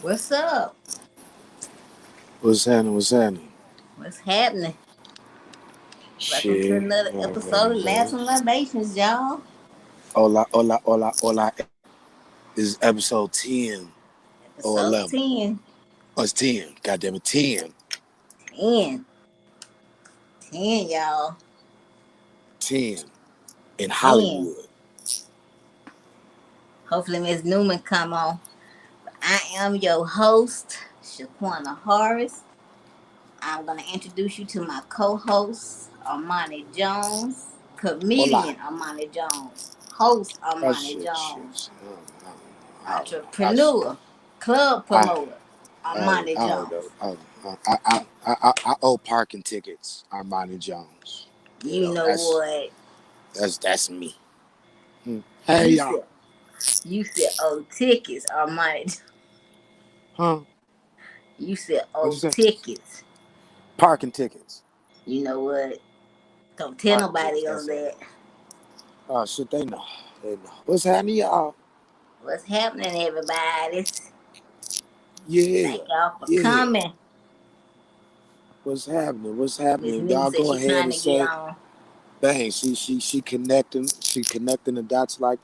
What's up? What's happening? What's happening? What's happening? Welcome to Shit. another episode of Laughs and Libations, y'all. Hola, hola, hola, hola. This is episode 10 or Episode 11. 10. Oh, it's 10. Goddamn it, 10. 10. 10, y'all. 10 in 10. Hollywood. Hopefully Miss Newman come on. I am your host, CuenaHorace. I'm going to introduce you to my co-host, Armani Jones, Hola. comedian Armani Jones, host Oh, Armani shit, Jones, shit. I, I, entrepreneur, club I, promoter I, Armani I, Jones. I owe parking tickets, Armani Jones. You You know, know what? that's me. Hey, You y'all. said oh tickets are money. Huh? You said What'd you oh say? tickets. Parking tickets. You know what? Don't tell Parking tickets, nobody else that's it. that. Oh, shit, they know. They know. What's happening, y'all? What's happening, everybody? Yeah, Thank y'all for yeah. coming. What's happening? What's Miss happening? Newman Y'all said go she ahead trying and to get say, on. bang. She connecting the dots like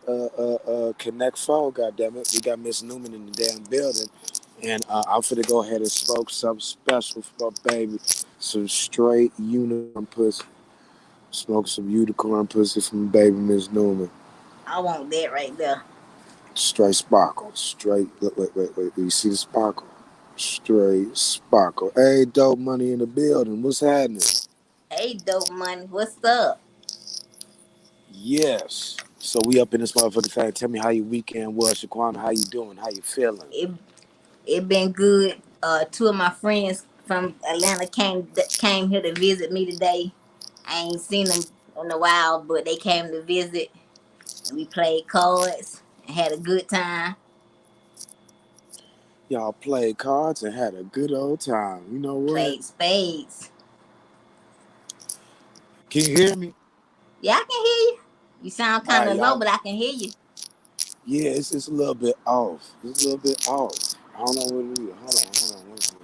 Connect Four. Goddamn it, we got Miss Newman in the damn building, and I'm finna go ahead and smoke something special for my baby, some straight unicorn pussy. Smoke some unicorn pussy from baby Miss Newman. I want that right there. Straight sparkle. Straight. Look, wait. Do you see the sparkle? Straight sparkle. Hey, dope money in the building. What's happening? Hey, dope money, what's up? Yes. So we up in this motherfucking thing. Tell me how your weekend was, Shaquana. How you doing? How you feeling? It it been good. Two of my friends from Atlanta came here to visit me today. I ain't seen them in a while, but they came to visit. We played cards and had a good time. Y'all played cards and had a good old time. You know what? Played spades. Can you hear me? Yeah, I can hear you. You sound All kind right, of low, y'all. but I can hear you. Yeah, it's a little bit off. It's a little bit off. I don't know what it is. Hold on. One second.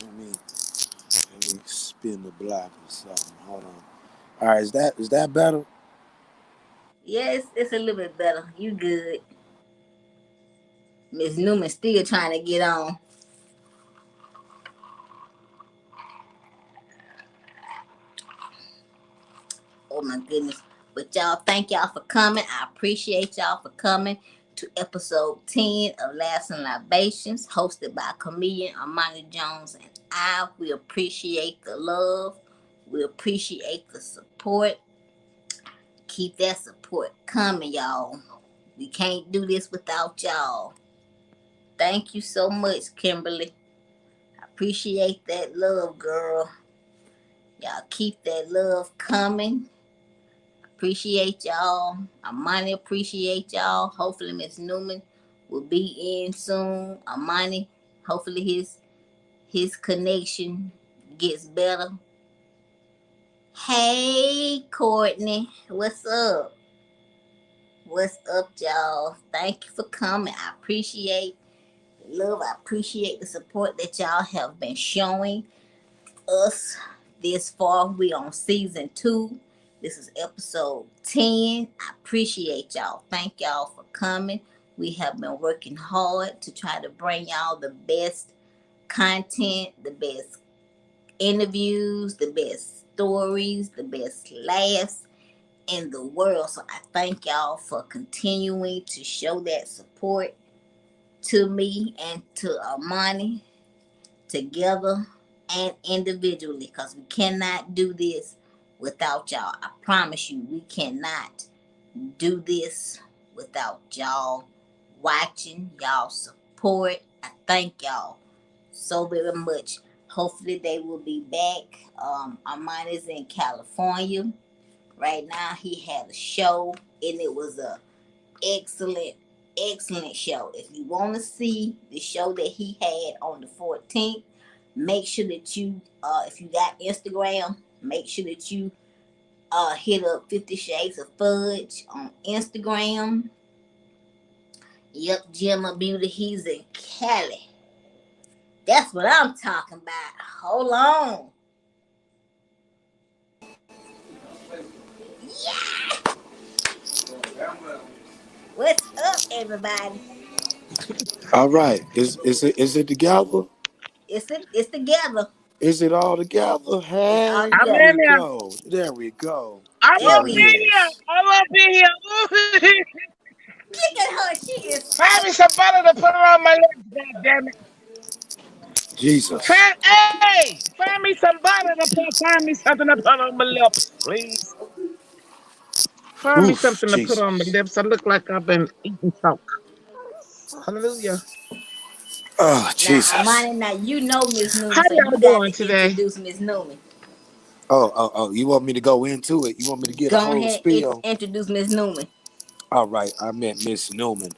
Let me spin the block or something. Hold on. All right, is that better? Yeah, it's a little bit better. You good. Miss Newman still trying to get on. Oh my goodness. But y'all, thank y'all for coming. I appreciate y'all for coming to episode 10 of Laughs and Libations, hosted by comedian Armani Jones and I. We appreciate the love. We appreciate the support. Keep that support coming, y'all. We can't do this without y'all. Thank you so much, Kimberly. I appreciate that love, girl. Y'all keep that love coming. Appreciate y'all. Amani appreciate y'all. Hopefully Miss Newman will be in soon. Amani, hopefully his connection gets better. Hey Courtney, what's up? What's up, y'all? Thank you for coming. I appreciate the love. I appreciate the support that y'all have been showing us this far. We on season 2. This is episode 10. I appreciate y'all. Thank y'all for coming. We have been working hard to try to bring y'all the best content, the best interviews, the best stories, the best laughs in the world. So I thank y'all for continuing to show that support to me and to Armani together and individually, because we cannot do this without y'all. I promise you, we cannot do this without y'all watching, y'all support. I thank y'all so very much. Hopefully they will be back. Armani is in California right now. He had a show and it was a excellent show. If you want to see the show that he had on the 14th, make sure that you if you got Instagram, make sure that you hit up 50 Shades of Fudge on Instagram. Yep, Gemma Beauty, he's in Cali. That's what I'm talking about. Hold on. Yeah. What's up, everybody? All right. Is it together? It's together. Is it all together? It's all Hey, I'm there together. we in here. go. There we go. I'm There There up it we in here. is. I'm up in here. Ooh. look at her. She is Find so me some butter to put on my lips, goddammit. Jesus. Hey, find me some butter to put. Find me something to put on my lips, please. Find me Oof, something to put on my Jesus. lips. I look like I've been eating chalk. Hallelujah. Oh, now, Jesus. Armani. Now you know Miss Newman, How so you y'all got doing to today? introduce Miss Newman. Oh. You want me to go into it? You want me to get a Go whole ahead, spiel? introduce Miss Newman. All right, I met Miss Newman,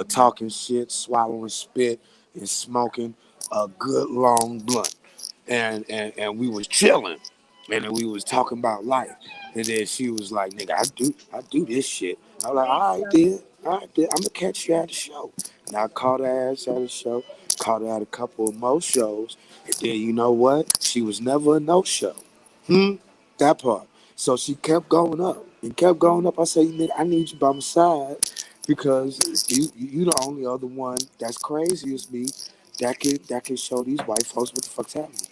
talking shit, swallowing spit, and smoking a good long blunt, and we was chilling, and then we was talking about life, and then she was like, "Nigga, I do this shit." I was like, all right, then, I'm gonna catch you at the show." And I caught her ass at the show, caught her at a couple of more shows, and then you know what? She was never a no show. Hmm? That part. So she kept going up and kept going up. I said, "Nigga, I need you by my side because you the only other one that's crazy as me that can show these white folks what the fuck's happening."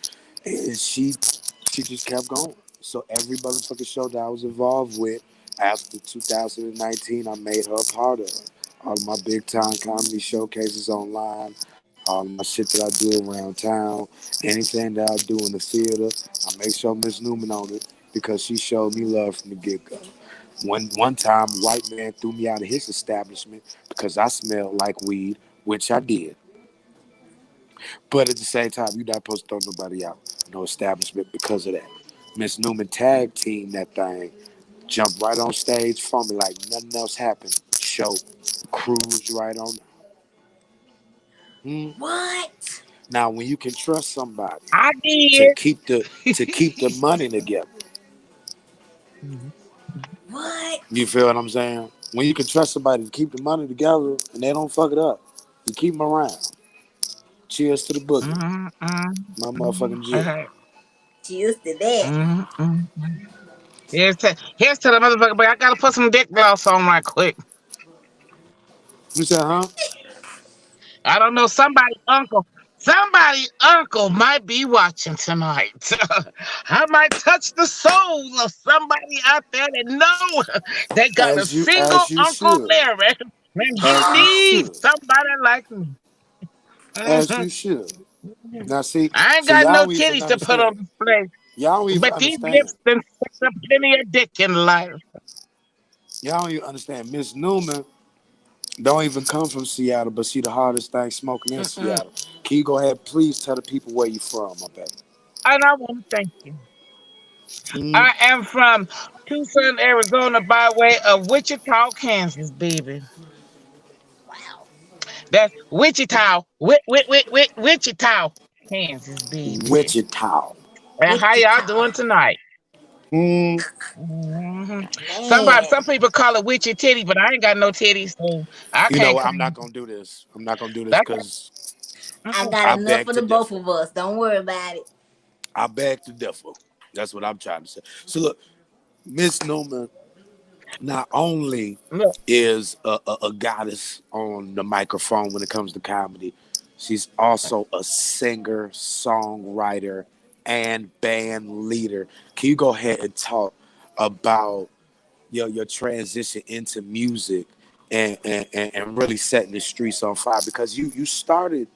And she just kept going. So every motherfucking show that I was involved with after 2019, I made her a part of it. All of my big time comedy showcases online, all of my shit that I do around town, anything that I do in the theater, I make sure Miss Newman on it because she showed me love from the get go. One time, a white man threw me out of his establishment because I smelled like weed, which I did. But at the same time, you're not supposed to throw nobody out, no establishment because of that. Miss Newman tag team that thing, jumped right on stage for me like nothing else happened. Show cruised right on. Hmm? What? Now, when you can trust somebody I to did. keep the money together, Mhm. What? you feel what I'm saying? When you can trust somebody to keep the money together and they don't fuck it up, you keep them around. Cheers to the boogie, Mhm, mhm, my mhm. motherfucking G. Hey, Cheers to that. mhm, mhm. Here's to the motherfucker, but I gotta put some dick gloss on right quick. You said, huh? I don't know. Somebody uncle might be watching tonight. I might touch the soul of somebody out there that know they got a single As you Uncle should, Larry, and he as you needs should, somebody like me. as Mhm, you should. mhm. Now I ain't see, got no y'all don't even titties to put understand. on display, Y'all don't even but these understand. lips done sucked up plenty of dick in life. Y'all don't even understand. Miss Newman don't even come from Seattle, but she the hardest thing smoking in Mm-mm. Seattle. Can you go ahead, please tell the people where you from, my baby? And I want to thank you. Mm, I am from Tucson, Arizona, by way of Wichita, Kansas, baby. Wow. That's Wichita, Wichita, Kansas, baby. Wichita. And how y'all Wichita. doing tonight? Mm, hmm Some Man, people call it witchy titty, but I ain't got no titties, so I you know can't what? I'm claim. not gonna do this. I'm not gonna do this That's because I mm-mm. got I enough beg for to the both differ. of us. Don't worry about it. I beg to differ. That's what I'm trying to say. So look, Miss Newman not only Look, is a goddess on the microphone when it comes to comedy, she's also a singer, songwriter, and band leader. Can you go ahead and talk about your transition into music and really setting the streets on fire? Because you started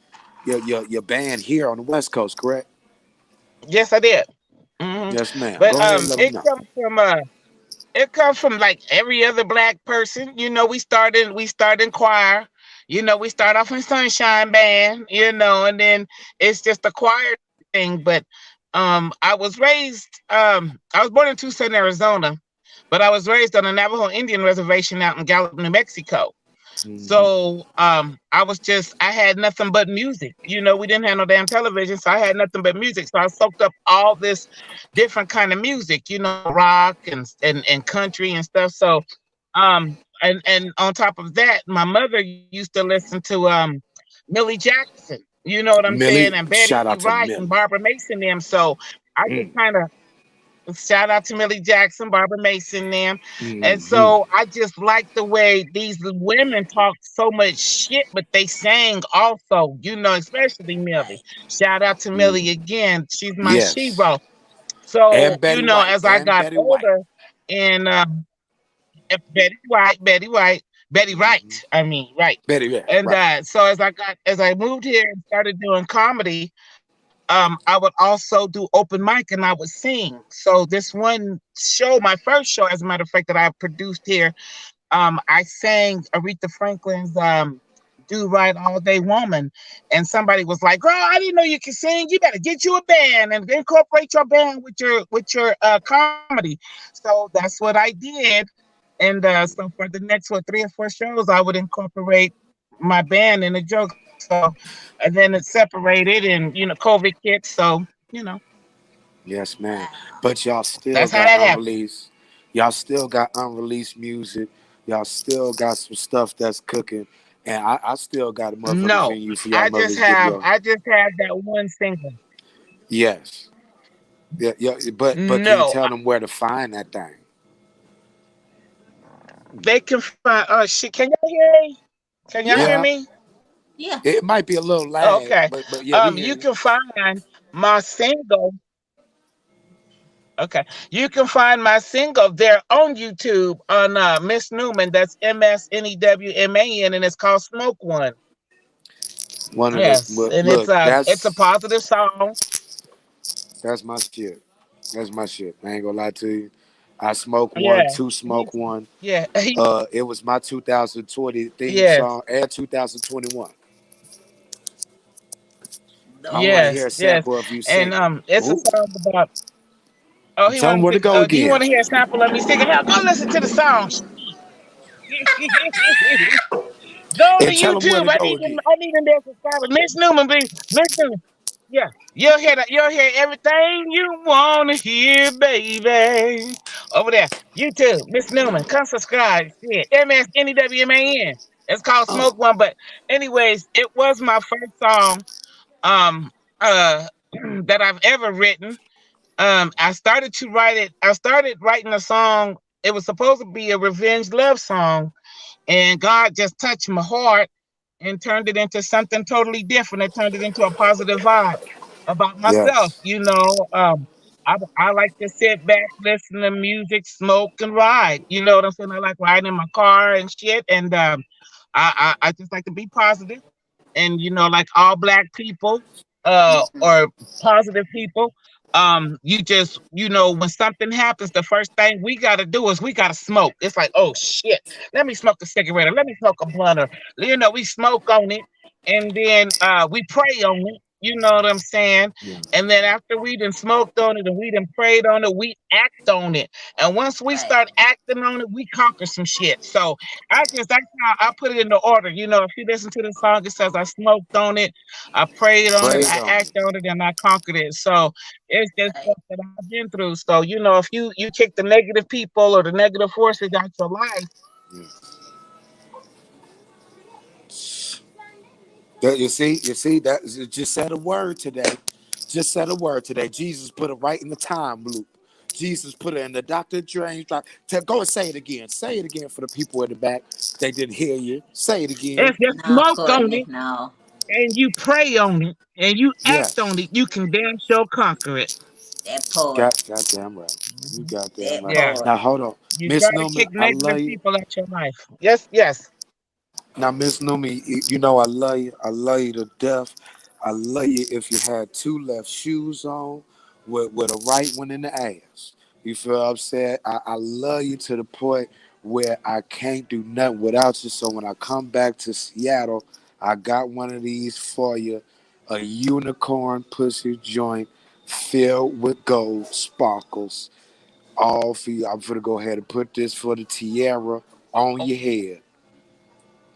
your band here on the West Coast, correct? yes, I did. hmm Yes, ma'am. But Go ahead and let them know. it comes from like every other black person. We start in choir. We start off in Sunshine Band, and then it's just a choir thing. But I was born in Tucson, Arizona, but I was raised on a Navajo Indian reservation out in Gallup, New Mexico. Hmm. So I had nothing but music. We didn't have no damn television, so I had nothing but music. So I soaked up all this different kind of music, rock and country and stuff. So and on top of that, my mother used to listen to Millie Jackson. You know what I'm saying? Millie, And Betty shout out to Wright and Millie. Barbara Mason them. So I just Mm, kind of shout out to Millie Jackson, Barbara Mason them. And mm-hmm. so I just like the way these women talk so much shit, but they sang also, especially Millie. Shout out to Millie Mm. again. She's my Yes. shero. So, And Betty White. as I And got Betty White. older and Betty Wright, Hmm. I mean, right. Betty, yeah, And right. so as I moved here and started doing comedy, I would also do open mic and I would sing. So this one show, my first show, as a matter of fact, that I produced here, I sang Aretha Franklin's "Do Right All Day Woman," and somebody was like, "Girl, I didn't know you could sing. You better get you a band and incorporate your band with your comedy." So that's what I did, and so for the next 3 or 4 shows, I would incorporate my band in the joke. So, and then it separated, and COVID hit, so Yes, man. Wow. But y'all still that's how got that happened. unreleased. Y'all still got unreleased music. Y'all still got some stuff that's cooking. And I still got a motherfucking No, venue for y'all mothers to get y'all. I just have that one single. Yes. Yeah, yeah. But can you No, tell them where to find that thing? they can find. Oh shit! Can y'all hear me? Can y'all hear Yeah. Yeah. me? Yeah. It might be a little lag, Okay. but yeah, we hear You you. can find my single. Okay, you can find my single there on YouTube on Miss Newman. That's MSNEWMAN, and it's called "Smoke One." One of the Yes, and look, it's a positive song. that's my shit. That's my shit. I ain't gonna lie to you. I smoke one, Yeah, two smoke one. yeah, It was my 2020 theme yes, song and 2021. I want to Lord. hear a yes, sample of you and singing. it's a Ooh, song about. Oh, he tell them want where me to to. go Do you again. want to hear a sample of me singing? Hell, go listen to the song. Go to And tell them where YouTube. to go again. I need them there subscribers. Miss Newman, Miss Newman. Yeah, you'll hear that. You'll hear everything you want to hear, baby. Over there, YouTube, Miss Newman. Come subscribe. Shit, MSNEWMAN. It's called Oh, Smoke One. But anyways, it was my first song um uh that I've ever written. I started to write it. I started writing a song. It was supposed to be a revenge love song, and God just touched my heart and turned it into something totally different. It turned it into a positive vibe about myself. yes. I like to sit back, listen to music, smoke, and ride. You know what I'm saying? I like riding in my car and shit. And I just like to be positive, and like all black people or positive people, you just when something happens, the first thing we got to do is we got to smoke. It's like, oh shit, let me smoke a cigarette, or let me smoke a blunt, or we smoke on it, and then we pray on it. You know what I'm saying? Yeah. And then after we done smoked on it and we done prayed on it, we act on it. And once we Right. start acting on it, we conquer some shit. So that's how I put it in the order. If you listen to the song, it says I smoked on it, I prayed on it, Praise I on it. acted on it, and I conquered it. So it's just Right. stuff that I've been through. So if you kick the negative people or the negative forces out your life, Yeah. You see that just said a word today. Just said a word today. Jesus put it right in the time loop. Jesus put it in the Dr. Dre's drop. Go and say it again. Say it again for the people in the back. They didn't hear you. Say it again. if you No, smoke on Courtney. it No. and you pray on it and you act on Yes. it, you can damn sure conquer it. That part. Goddamn right. You goddamn That right. Yeah. part. Now hold on. You try Miss to Newman, kick I love negative you. people out your life. Yes, yes. Now, Miss Numi, you know I love you. I love you to death. I love you if you had two left shoes on with a right one in the ass. You feel upset? I love you to the point where I can't do nothing without you. So when I come back to Seattle, I got one of these for you. A unicorn pussy joint filled with gold sparkles. All for you. I'm gonna go ahead and put this for the tiara on your head,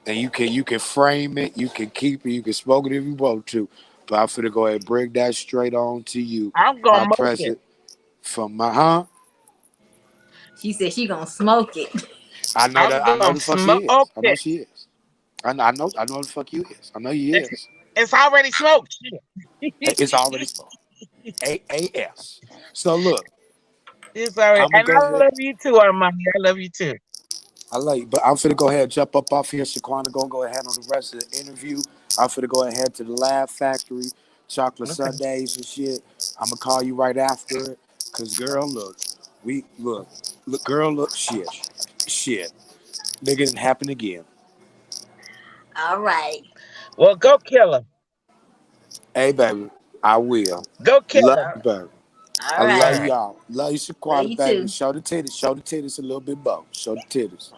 and you can frame it, you can keep it, you can smoke it if you want to. But I'm finna go ahead and bring that straight on to you, I'm my gonna make it. present from my huh. She said she gonna smoke it. I know I'm that I know gonna the fuck she smoke is. I know it. she is. I know the fuck you is. I know you is. It's already smoked. Shit. It's already spoke. AAS. So look, It's already, I'm gonna and go I ahead. love you too, Armani. I love you too. I like you, but I'm finna go ahead and jump up off here. Shaquana gonna go ahead on the rest of the interview. I'm finna go ahead to the Lab Factory, chocolate Okay. sundaes and shit. I'm gonna call you right after it. Cause girl, look, girl, look, shit. Nigga, didn't happen again. All right. Well, go kill him. Hey, baby, I will. Go kill Love him. All you, baby. all I All love right. right. y'all. Love you, Love Shaquana, you baby. too. Show the titties a little bit more. Show the titties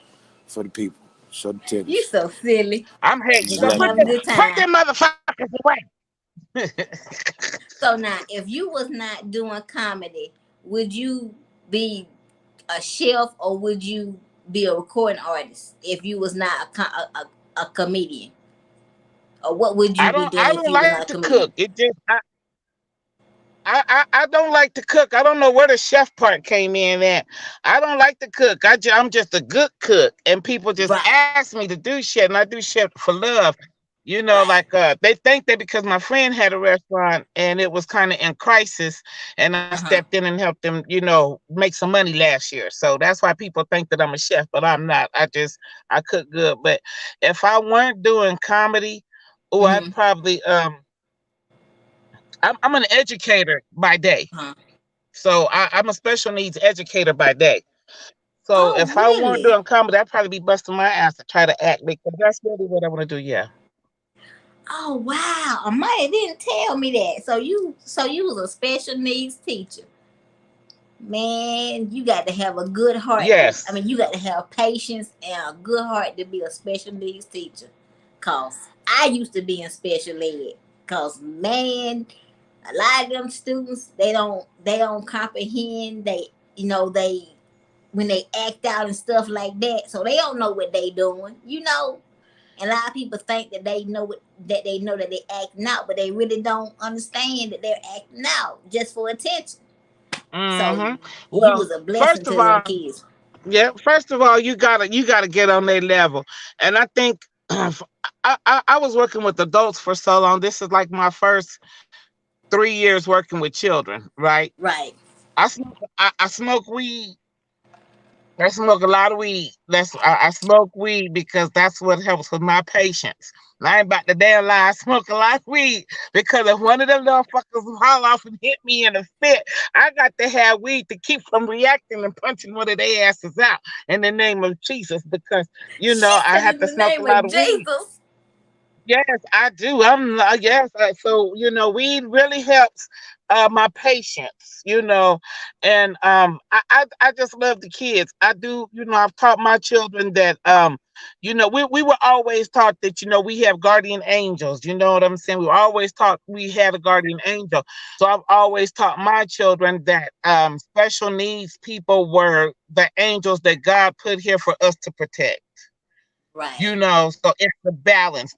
for the people. Show the You titties. so silly. I'm hating. Just So I'm letting having you a know. good put time. them motherfuckers away. So now, if you was not doing comedy, would you be a chef or would you be a recording artist if you was not a comedian? Or what would you be doing I if don't you was like not a to cook. comedian? It just I don't like to cook. I don't know where the chef part came in at. I don't like to cook. I'm just a good cook, and people just Right, ask me to do shit, and I do shit for love. right. They think that because my friend had a restaurant and it was kind of in crisis, and I Uh huh. stepped in and helped them, make some money last year. So that's why people think that I'm a chef, but I'm not. I cook good. But if I weren't doing comedy, oh, I'd Mm-hmm. probably I'm an educator by day. Uh-huh. So I'm a special needs educator by day. So Oh, if I weren't really? doing comedy, I'd probably be busting my ass to try to act because that's really what I want to do. Yeah. Oh, wow. Amaya didn't tell me that. So you was a special needs teacher. Man, you got to have a good heart. I Yes. mean, you got to have patience and a good heart to be a special needs teacher. Cause I used to be in special ed. Cause man, a lot of them students they don't comprehend. They when they act out and stuff like that, so they don't know what they doing. And a lot of people think that they know that they acting out, but they really don't understand that they're acting out just for attention. So Hmm. you Well, was a blessing first to of them all, kids. yeah. First of all, you gotta get on their level, and I think I was working with adults for so long. This is like my first 3 years working with children, right? Right. I smoke weed. I smoke a lot of weed. I smoke weed because that's what helps with my patience. And I ain't about to damn lie. I smoke a lot of weed because if one of them motherfuckers haul off and hit me in the fit, I got to have weed to keep from reacting and punching one of their asses out in the name of Jesus because She I said have in to the smoke a name lot of of weed. Jesus. Yes, I do. Yes. So weed really helps my patience. And I just love the kids. I do. I've taught my children that we were always taught that we have guardian angels. You know what I'm saying? We were always taught we had a guardian angel. So I've always taught my children that special needs people were the angels that God put here for us to protect. Right. So it's the balance.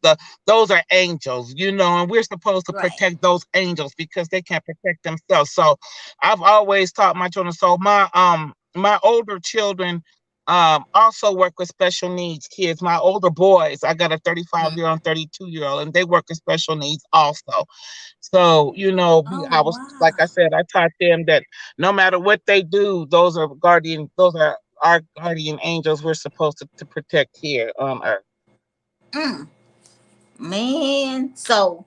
Those are angels, and we're supposed to Right. protect those angels because they can't protect themselves. So I've always taught my children. So my older children also work with special needs kids. My older boys, I got a 35-year-old and 32-year-old, and they work with special needs also. So, Oh I was like I wow. said, I taught them that no matter what they do, those are our guardian angels we're supposed to protect here on earth. Mm. Man, so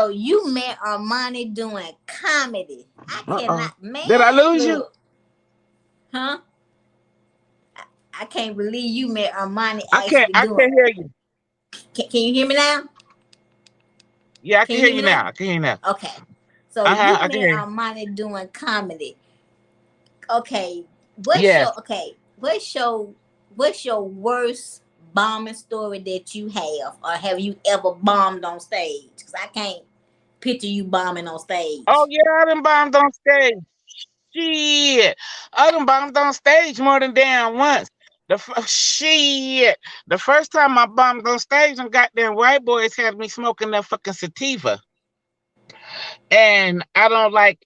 you met Armani doing comedy. I Uh-oh. cannot, Did I man. lose you? Look, huh? I can't believe you met Armani I can't actually I doing. can't hear you. Can you hear me now? Yeah, I Can can you hear hear me you now? now. I can hear you now. Okay. So Uh-huh, you I can met hear you. Armani doing comedy. Okay. Yes. What's your worst bombing story that you have, or have you ever bombed on stage? Because I can't picture you bombing on Oh stage. yeah, I done bombed on stage. Shit. I done bombed on stage more than damn once. Shit. The first time I bombed on stage, them goddamn white boys had me smoking that fucking sativa. And I don't like,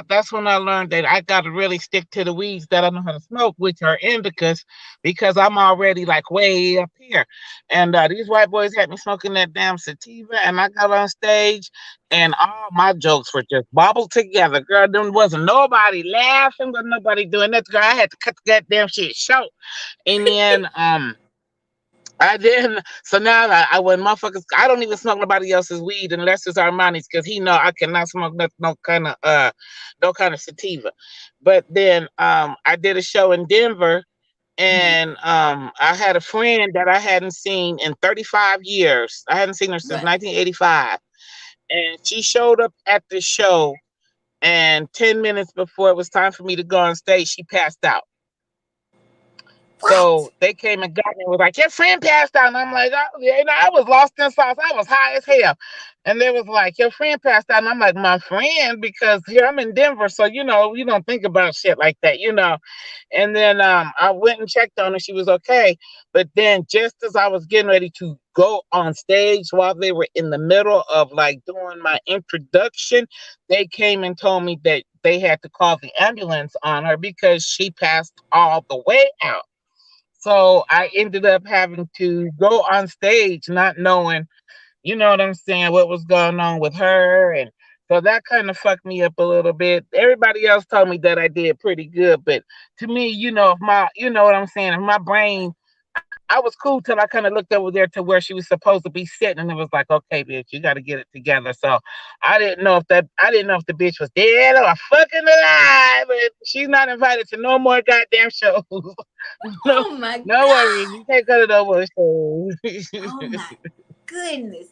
that's when I learned that I got to really stick to the weeds that I know how to smoke, which are indicas, because I'm already like way up here. And these white boys had me smoking that damn sativa, and I got on stage, and all my jokes were just bobbled together. Girl, there wasn't nobody laughing, wasn't nobody doing that. Girl, I had to cut the goddamn shit short. And then, I didn't. So now when motherfuckers, I don't even smoke nobody else's weed unless it's Armani's, because he know I cannot smoke no kind of sativa. But then I did a show in Denver, Mhm. and I had a friend that I hadn't seen in 35 years. I hadn't seen her since Right. 1985, and she showed up at the show. And 10 minutes before it was time for me to go on stage, she passed out. What? So they came and got me and was like, your friend passed out. And I'm like, yeah, I was lost in sauce. I was high as hell. And they was like, your friend passed out. And I'm like, my friend, because here I'm in Denver. So, you don't think about shit like that. And then I went and checked on her. She was okay. But then just as I was getting ready to go on stage while they were in the middle of like doing my introduction, they came and told me that they had to call the ambulance on her because she passed all the way out. So I ended up having to go on stage not knowing, you know what I'm saying, what was going on with her. And so that kind of fucked me up a little bit. Everybody else told me that I did pretty good. But to me, if you know what I'm saying, if my brain, I was cool till I kind of looked over there to where she was supposed to be sitting, and it was like, okay, bitch, you got to get it together. So I didn't know if the bitch was dead or fucking alive. But she's not invited to no more goddamn shows. No, Oh my no worries. God. You can't go to no more shows. Oh my goodness.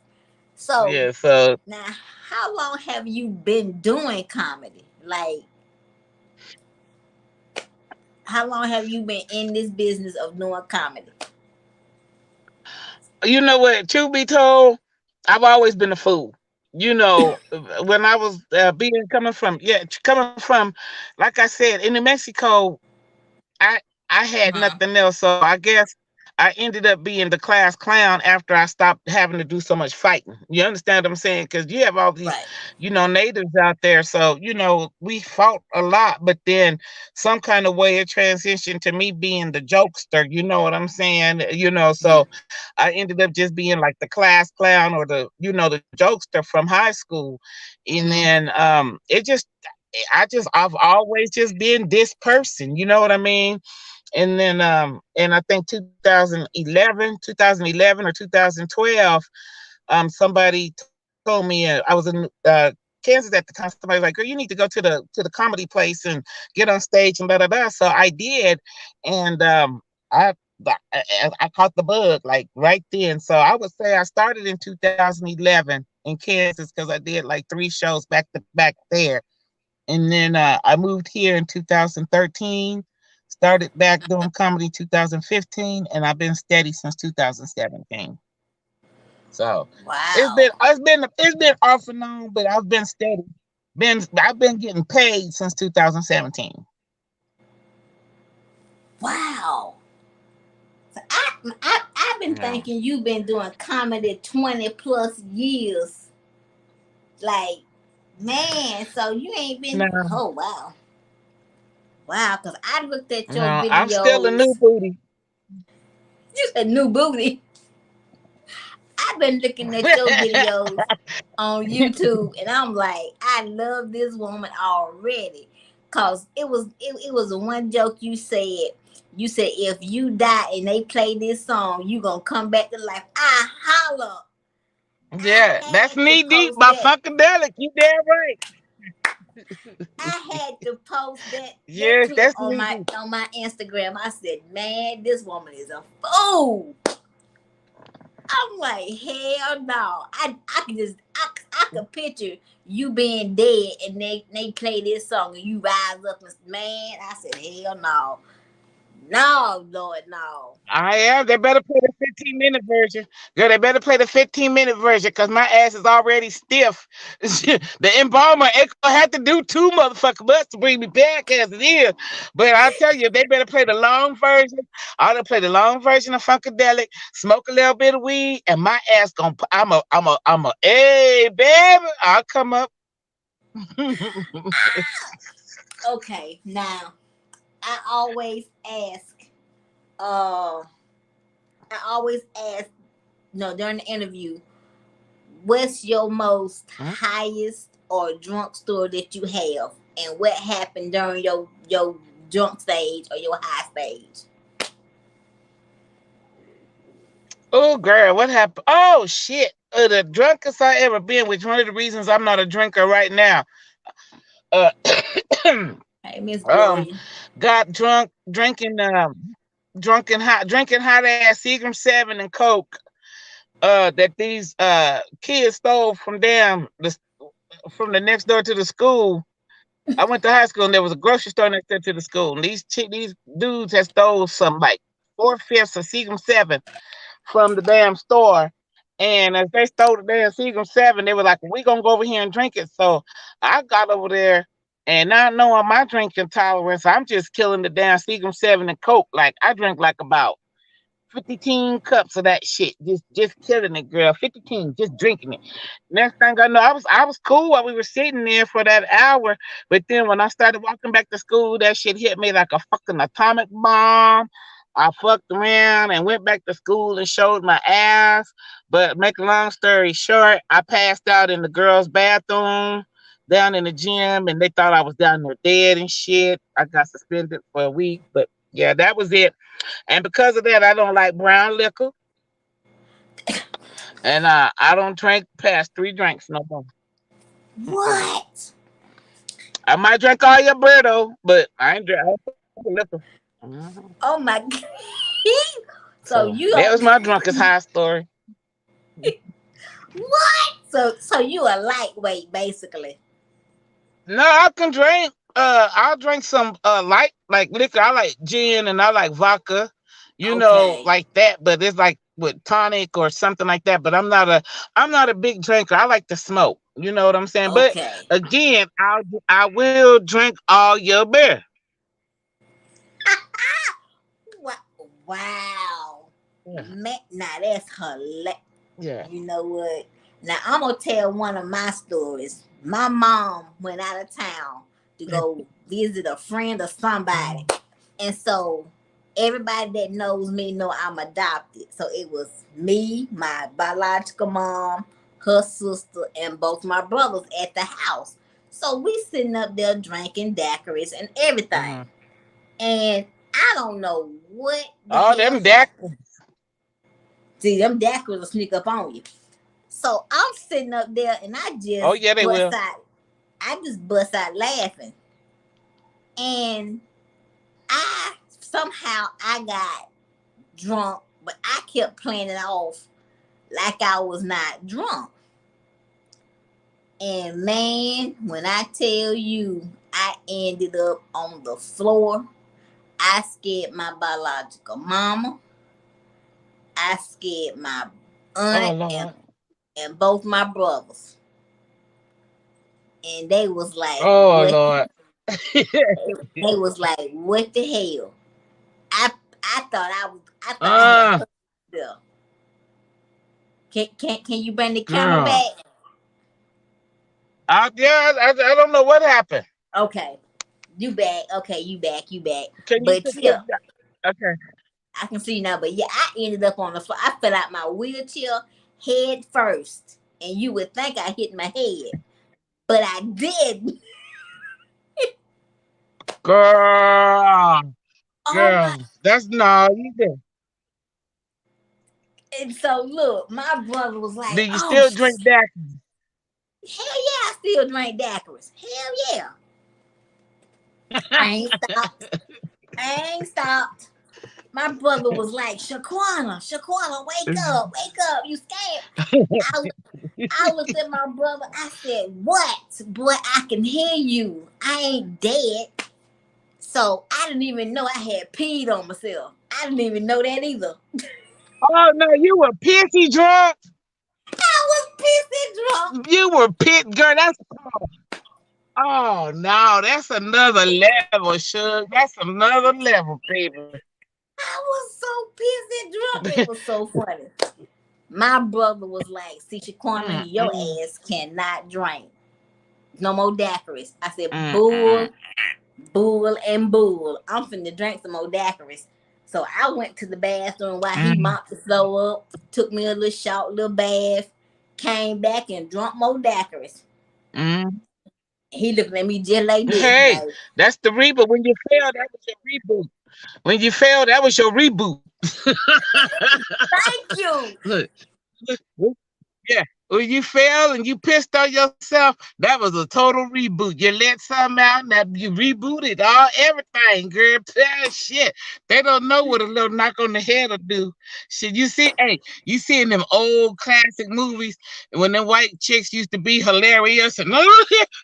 So Yeah. So now, how long have you been doing comedy? Like, how long have you been in this business of doing comedy? you know what? Truth be told, I've always been a fool. When I was being coming from, like I said, in New Mexico, I I had Uh-huh. nothing else, so I guess I ended up being the class clown after I stopped having to do so much fighting. You understand what I'm saying? Because you have all these, Right. natives out there, so we fought a lot, but then some kind of way it transitioned to me being the jokester. You know what I'm saying? So Mhm. I ended up just being like the class clown or the jokester from high school, and Mhm. then I've always just been this person, you know what I mean? And then and I think 2011 or 2012, somebody told me I was in Kansas at the time. Somebody was like, girl, you need to go to the comedy place and get on stage and da da da. So I did, and I I caught the bug like right then. So I would say I started in 2011 in Kansas because I did like 3 shows back to back there. And then I moved here in 2013, started back doing comedy 2015, and I've been steady since 2017. So Wow. it's been off and on, but I've been steady. I've been getting paid since 2017. Wow. So I've been Yeah. thinking you've been doing comedy 20 plus years. Like, man, so you ain't been. No, Oh, wow. Wow, because I looked at your no, I'm still a new videos. booty. You said new booty. I've been looking at your videos on YouTube, and I'm like, I love this woman already. Cause it was the one joke you said. You said if you die and they play this song, you gonna come back to life. I holler. I Yeah, that's had to knee deep post by that. Funkadelic. You damn right. I had to post that Yes, clip that's knee deep. on my Instagram. I said, man, this woman is a fool. I'm like, hell no. I can just I could picture you being dead and they play this song and you rise up and man, I said, hell no. No, Lord, no. I am. They better play the 15-minute version. Girl, they better play the 15-minute version because my ass is already stiff. The embalmer ain't gonna have to do two motherfucking butts to bring me back as it is. But I tell you, they better play the long version. I to play the long version of Funkadelic, smoke a little bit of weed, and my ass gonna. I'm a. Hey, baby, I'll come up. Okay, now I always ask. Uh, I always ask. No, during the interview, what's your most Hmm? highest or drunk story that you have, and what happened during your drunk stage or your high stage? Oh, girl, what happened? Oh, shit. The drunkest I ever been, which one of the reasons I'm not a drinker right now. Uh, Hey, Miss um, Gloria. got drunk, drinking hot ass Seagram 7 and Coke. That these kids stole from the next door to the school. I went to high school and there was a grocery store next door to the school. And these dudes had stole some like 4/5 of Seagram 7 from the damn store. And as they stole the damn Seagram 7, they were like, we gonna go over here and drink it. So I got over there and not knowing my drinking tolerance, I'm just killing the damn Seagram 7 and Coke. Like I drink like about 15 cups of that shit. Just killing it, girl. 15, just drinking it. Next thing I know, I was cool while we were sitting there for that hour. But then when I started walking back to school, that shit hit me like a fucking atomic bomb. I fucked around and went back to school and showed my ass. But make a long story short, I passed out in the girls' bathroom down in the gym and they thought I was down there dead and shit. I got suspended for a week. But yeah, that was it. And because of that, I don't like brown liquor, and I don't drink past 3 drinks no more. Mm-mm. What? I might drink all your beer though, but I ain't drink I don't drink liquor. Mhm. Oh my god. So So you that don't was my drunkest high story. what? So you a lightweight basically. No, I can drink. I'll drink some light like liquor. I like gin and I like vodka, Okay. like that. But it's like with tonic or something like that. But I'm not a big drinker. I like to smoke. You know what I'm saying? But Okay. again, I will drink all your beer. Wow. Yeah, Now that's hilarious. yeah. You know what? Now I'm gonna tell one of my stories. My mom went out of town to go visit a friend or somebody, Mhm. and so everybody that knows me know I'm adopted. So it was me, my biological mom, her sister, and both my brothers at the house. So we sitting up there drinking daiquiris and everything, Mhm. and I don't know what the All hell them that. happened. See, them daiquiris will sneak up on you. So I'm sitting up there and Oh yeah, they will. I just bust out laughing. And I somehow I got drunk, but I kept playing it off like I was not drunk. And man, when I tell you I ended up on the floor, I scared my biological mama, I scared my Oh aunt Lord. and both my brothers. And they was like, Oh what Lord. they was like, what the hell? I I thought I had uh, hooked there. Can you bring the camera mm. back? Yeah, I don't know what happened. Okay. You back. Okay, you back. Can you But put me yeah, up? Okay. I can see you now. But yeah, I ended up on the floor. I fell out my wheelchair head first. And you would think I hit my head. But I didn't. Girl, Oh my. girl, that's no, you did. And so look, my brother was like, Do you oh still drink that? hell yeah, I still drank daiquiris. Hell yeah. I ain't stopped. I ain't stopped. My brother was like, Shaquana, wake up, you scared. I, I looked at my brother, I said, what? Boy, I can hear you. I ain't dead. So I didn't even know I had peed on myself. I didn't even know that either. Oh no, you were pissy drunk. I was pissed drunk. You were pit girl. Oh no, that's another level, Suge. That's another level, baby. I was so pissed drunk. It was so funny. My brother was like, see, Shaquana, your Mm-mm. ass cannot drink. No more daiquiris. I said, Mm. bull, and bull. I'm finna drink some more daiquiris. So I went to the bathroom while he Mm. mopped the floor up, took me a little short little bath, came back and drunk more daiquiris. Mm. He looking at me just like this, Hey, like, that's the reboot. When you fail, that was your reboot. When you fail, that was your reboot. thank you. Look, look, yeah. When you fail and you pissed on yourself, that was a total reboot. You let something out, now you rebooted all everything, girl. Shit. They don't know what a little knock on the head will do. Shit, you see, hey, you see in them old classic movies when them white chicks used to be hilarious and all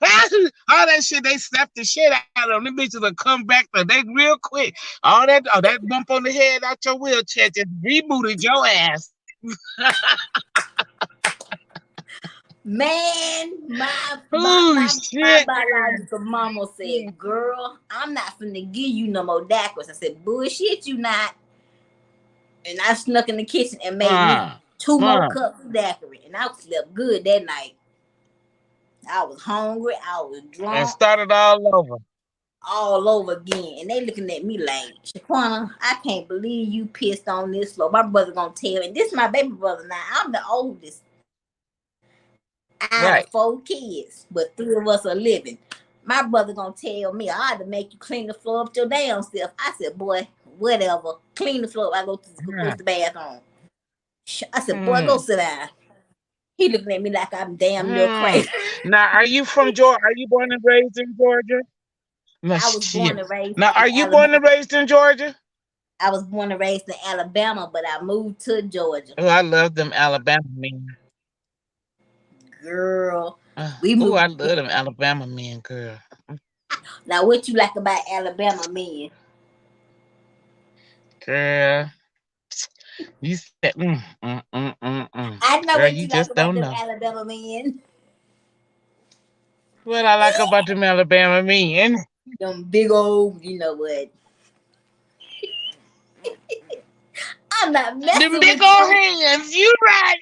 that shit, they slapped the shit out of them. Them bitches will come back to they real quick. All that bump on the head out your wheelchair just rebooted your ass. Man, Oh my shit, girl. biological mama said, "Girl, I'm not finna give you no more daiquiris." I said, "Bullshit, you not." And I snuck in the kitchen and made me Uh, two more uh, cups of daiquiri, and I slept good that night. I was hungry, I was and drunk, started all over. all over again, and they looking at me like, "Shaquena, I can't believe you pissed on this floor." My brother gonna tell, and this is my baby brother now. I'm the oldest out of Right. 4 kids, but 3 of us are living. My brother gonna tell me I ought to make you clean the floor up your damn self. I said, boy, whatever. Clean the floor. I go to the bathroom. I said, boy, go Mm, sit down. He looking at me like I'm damn near mm. crazy. Now, are you from Georgia? Are you born and raised in Georgia? No I was born shit. and raised Now, in are you born Alabama. and raised in Georgia? I was born and raised in Alabama, but I moved to Georgia. Oh, I love them Alabama men. Girl, we I moved. love them Alabama men, girl. Now, what you like about Alabama men? Girl, you said, I know girl, what you you like just about don't them know. Alabama men. What I like about them Alabama men. Them big old, you know what? I'm not Them messing big with old you. hands, you right.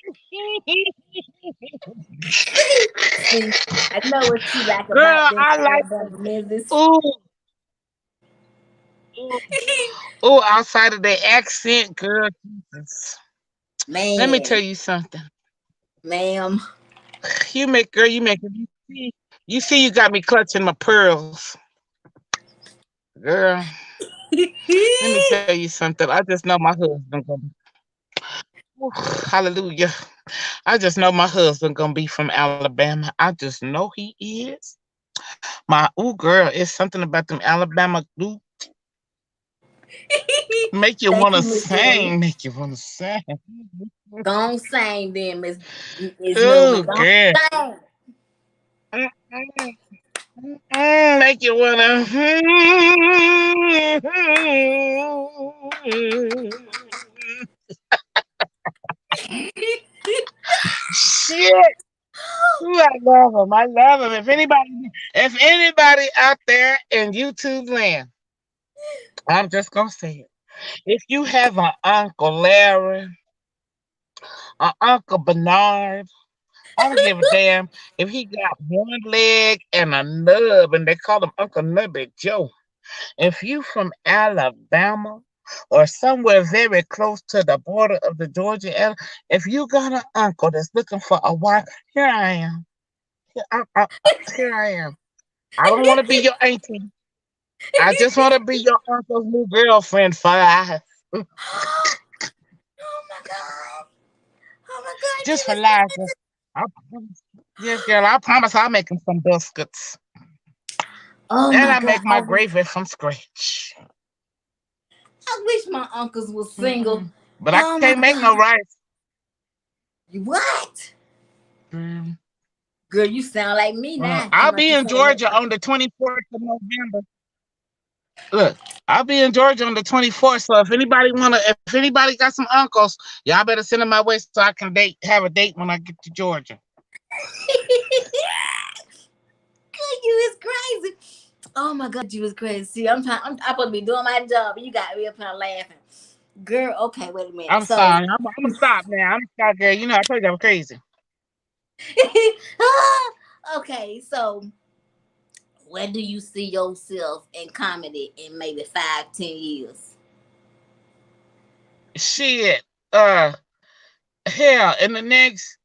See, I know what you like about Girl, them I like them. Alabama men. Ooh, ooh, ooh, outside of their accent, girl. Jesus. Let me tell Man, you something. ma'am. You see, you got me clutching my pearls, girl. Let me tell you something. I just know my husband gonna. Ooh, hallelujah. I just know my husband gonna be from Alabama. I just know he is. Girl, it's something about them Alabama. Ooh, make you Thank wanna you, Miss Lori. sing. Make you wanna sing. Don't sing then, Miss Newman. Oh, Don't girl. sing. Mm, mm, make you wanna. Shit. Ooh, I love him. I love him. If anybody out there in YouTube land, I'm just gonna say it. If you have an Uncle Larry, an Uncle Bernard, I don't give a damn if he got one leg and a nub, and they call him Uncle Nubby Joe. If you from Alabama or somewhere very close to the border of the if you got an uncle that's looking for a wife, here I am. Here I am. I don't want to be your auntie. I just want to be your uncle's new girlfriend for life. Oh my god. Oh my god, Just you for was life. I promise. Yes, girl, I promise I'll make him some biscuits. Oh And my I god. make my gravy from scratch. I wish my uncles was single. Mm-mm. But I Oh my can't make no god. rice. What? Mm. Girl, you sound like me now. I'll Talking about be you in can't make Georgia on the 24th of November. Look, I'll be in Georgia on the 24th. So if anybody got some uncles, y'all better send them my way so I can have a date when I get to Georgia. you is crazy. Oh my god, you was crazy. See, I'm supposed to be doing my job, and you got me up here laughing. Girl, okay, wait a minute. I'm So, sorry. I'm gonna stop now. I'm gonna stop, girl. You know I told you I'm crazy. ah, Okay, so where do you see yourself in comedy in maybe 5, 10 years? Shit. Uh, Hell, in the next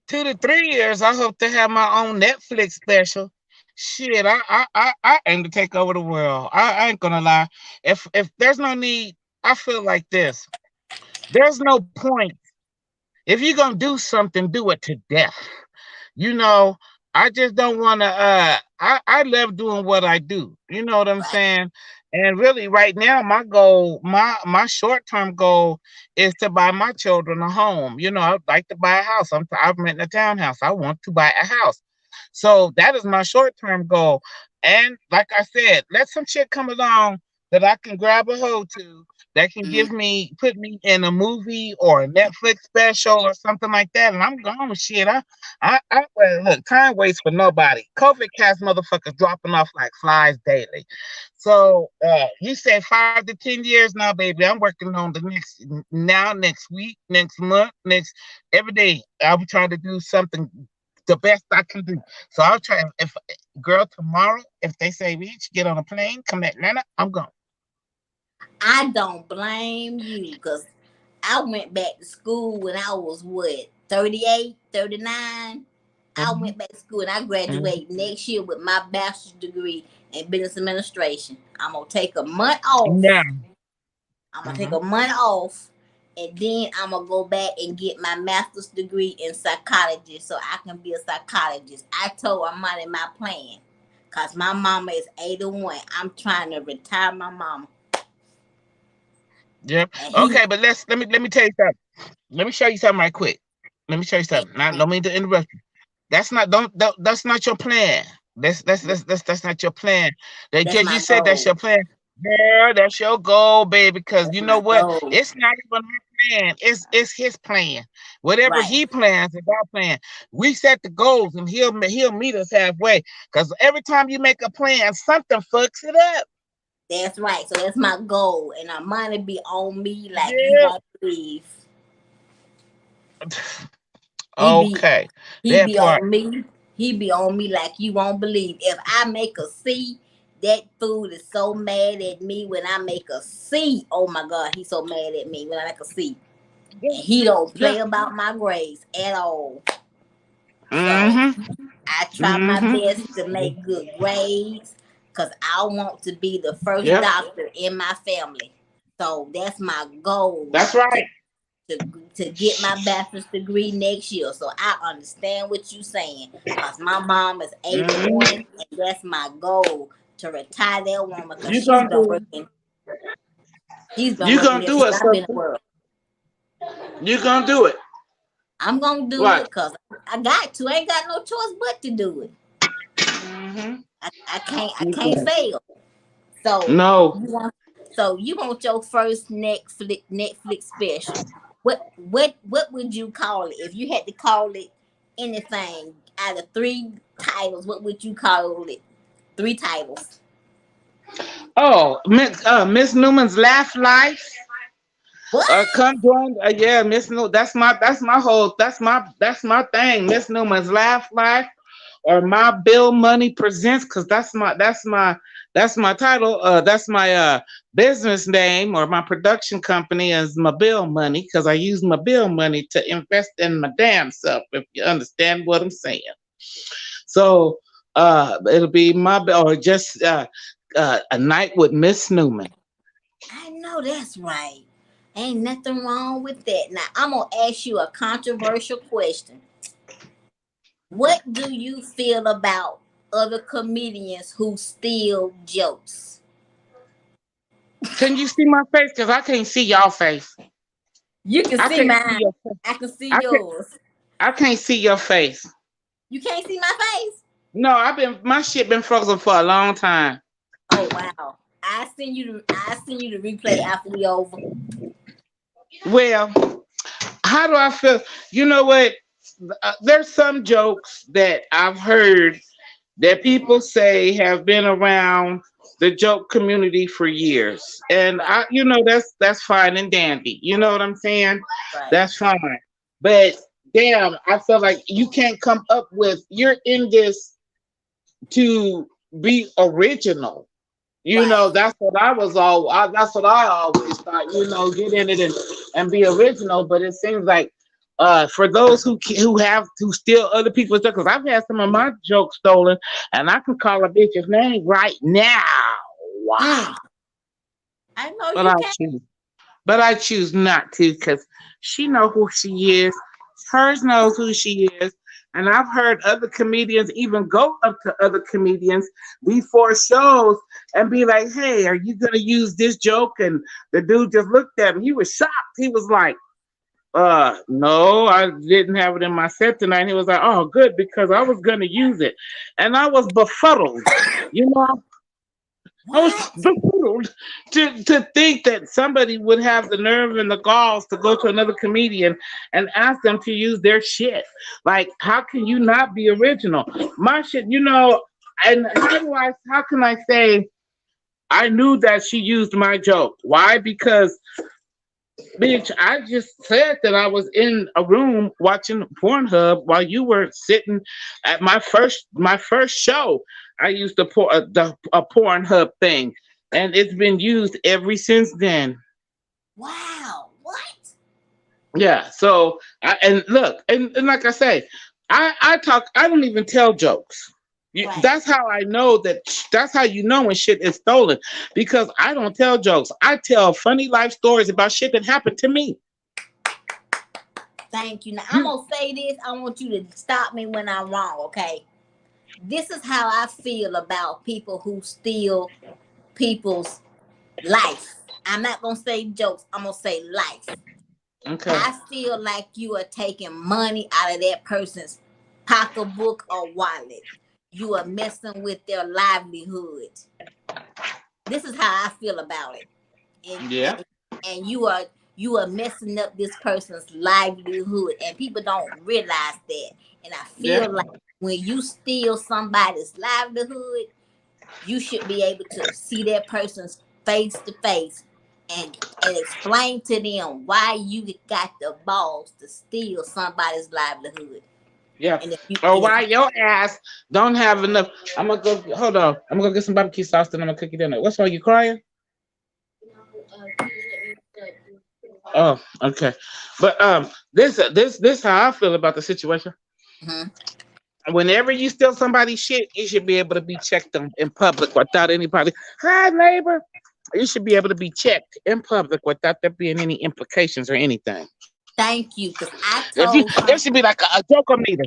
2 to 3 years, I hope to have my own Netflix special. Shit, I aim to take over the world. I ain't gonna lie. If there's no need, I feel like this. There's no point. If you're gonna do something, do it to death. You know, I just don't want to. I love doing what I do. You know what I'm Right. saying? And really, right now, my goal, my short term goal, is to buy my children a home. You know, I'd like to buy a house. I'm renting a townhouse. I want to buy a house. So that is my short term goal. And like I said, let some shit come along that I can grab a hold to, that can Mm. put me in a movie or a Netflix special or something like that, and I'm gone. Shit, well, look, time waits for nobody. COVID has motherfuckers dropping off like flies daily. So you said 5 to 10 years now, baby. I'm working on the next week, next month, next every day. I'll be trying to do something the best I can do. So I'll try. If girl tomorrow, if they say we should get on a plane, come to Atlanta, I'm gone. I don't blame you because I went back to school when I was what, 38, 39. I Hmm. went back to school and I graduate next year with my bachelor's degree in business administration. I'm gonna take a month Yeah. off. I'm gonna take Hmm. a month off, and then I'm gonna go back and get my master's degree in psychology so I can be a psychologist. I told Armani my plan, cause my mama is 81. I'm trying to retire my mama, Yep. and he Okay, but let me tell you something. Let me show you something right quick. Let me show you something. Now, don't mean to interrupt you. That's not your plan. That's not your plan. that's Because you my said that's goal. your plan. Girl, that's your goal, baby. Because That's you my know what? goal. It's not even our plan. It's his plan. Whatever Right. he plans is our plan. We set the goals, and he'll meet us halfway. Because every time you make a plan, something fucks it up. That's right. So that's my goal, and Armani be on me like you Yeah. won't believe. He be Okay. he That be part. on me. He be on me like you won't believe. If I make a C, that food is so mad at me when I make a C. Oh my God, he's so mad at me when I make a C. Yeah. And he don't Yeah. play about my grades at all. So Mm-hmm. I try my Mm-hmm. best to make good grades because I want to be the first Yep. doctor in my family. So that's my goal That's right. to, to get my bachelor's degree next year. So I understand what you're saying. Cause my mom is Mm-hmm. 81 and that's my goal to retire that woman because You gonna do she's been you working gonna there do since it, I've been in the sister. world. You gonna do it. I'm gonna do it Right. because I got to. I ain't got no choice but to do it. Mm-hmm. I can't fail. So No. you want your first Netflix special. What would you call it? If you had to call it anything out of three titles, what would you call it? Three titles. Oh, Miss Newman's Laugh Life. What? Come join. Yeah, Miss New. That's my thing. Miss Newman's Laugh Life, or My Bill Money Presents, because that's my title. That's my business name, or my production company is My Bill Money, because I use my bill money to invest in my damn self. If you understand what I'm saying. So it'll be my or just a night with Miss Newman. I know that's right. Ain't nothing wrong with that. Now I'm gonna ask you a controversial question. What do you feel about other comedians who steal jokes? Can you see my face? Because I can't see y'all face. You can I see can't see mine. your face. I can see I can't. yours. I can't see your face. You can't see my face. No, my shit been frozen for a long time. Oh wow! I send you the replay after we over. Well, how do I feel? You know what? There's some jokes that I've heard that people say have been around the joke community for years, and Right, that's fine and dandy. You know what I'm saying? right. That's fine. But damn, I feel like you can't come up with, you're in this to be original. Right. That's what I was that's what I always thought, get in it and be original. But it seems like for those who have to steal other people's jokes, because I've had some of my jokes stolen, and I can call a bitch's name right now. Wow. Mm, I know But you I can. choose but I choose not to because she know who she is. Hers knows who she is. And I've heard other comedians even go up to other comedians before shows and be like, "Hey, are you gonna use this joke?" And the dude just looked at him. He was shocked. He was like, no, I didn't have it in my set tonight." He was like, "Oh, good, because I was gonna use it." And I was befuddled. You know, I was What? befuddled to think that somebody would have the nerve and the galls to go to another comedian and ask them to use their shit. Like, how can you not be original? My shit, and how can I say I knew that she used my joke? Why? Because bitch, I just said that I was in a room watching Pornhub while you were sitting at my first show. I used a Pornhub thing, and it's been used ever since then. Wow. What? Yeah. So and look, and like I say, I talk. I don't even tell jokes. Right. That's how I know that. That's how you know when shit is stolen, because I don't tell jokes. I tell funny life stories about shit that happened to me. Thank you. Now I'm You gonna say this. I want you to stop me when I'm wrong, okay? This is how I feel about people who steal people's life. I'm not gonna say jokes, I'm gonna say life. okay? I feel like you are taking money out of that person's pocketbook or wallet. You are messing with their livelihood. This is how I feel about it. And Yeah. and you are messing up this person's livelihood, and people don't realize that. And I Yeah. feel like when you steal somebody's livelihood, you should be able to see that person's face to face and explain to them why you got the balls to steal somebody's livelihood. Yeah. And if you Or and if why your ass don't have enough? I'm gonna go. Hold on. I'm gonna go get some barbecue sauce. Then I'm gonna cook you dinner. What's wrong? You crying? Oh, okay. But this how I feel about the situation. Mhm. Whenever you steal somebody's shit, you should be able to be checked in public without anybody. Hi, neighbor. You should be able to be checked in public without there being any implications or anything. Thank you, because I If you, told there some. should be like a joke meter.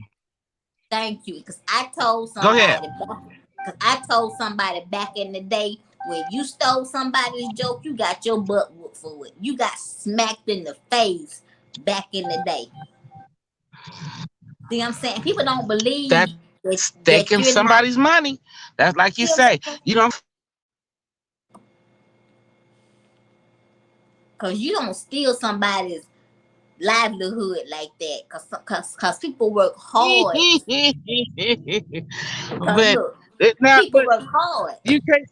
Thank you, because I told Go ahead. somebody. Because I told somebody back in the day, when you stole somebody's joke, you got your butt whooped for it. You got smacked in the face back in the day. See what I'm saying? People don't believe That's that taking you're not. somebody's money. That's like you See what I'm say. saying? You don't. Because you don't steal somebody's livelihood like that. Because people work hard. Because but look, now, people but work hard. you can't.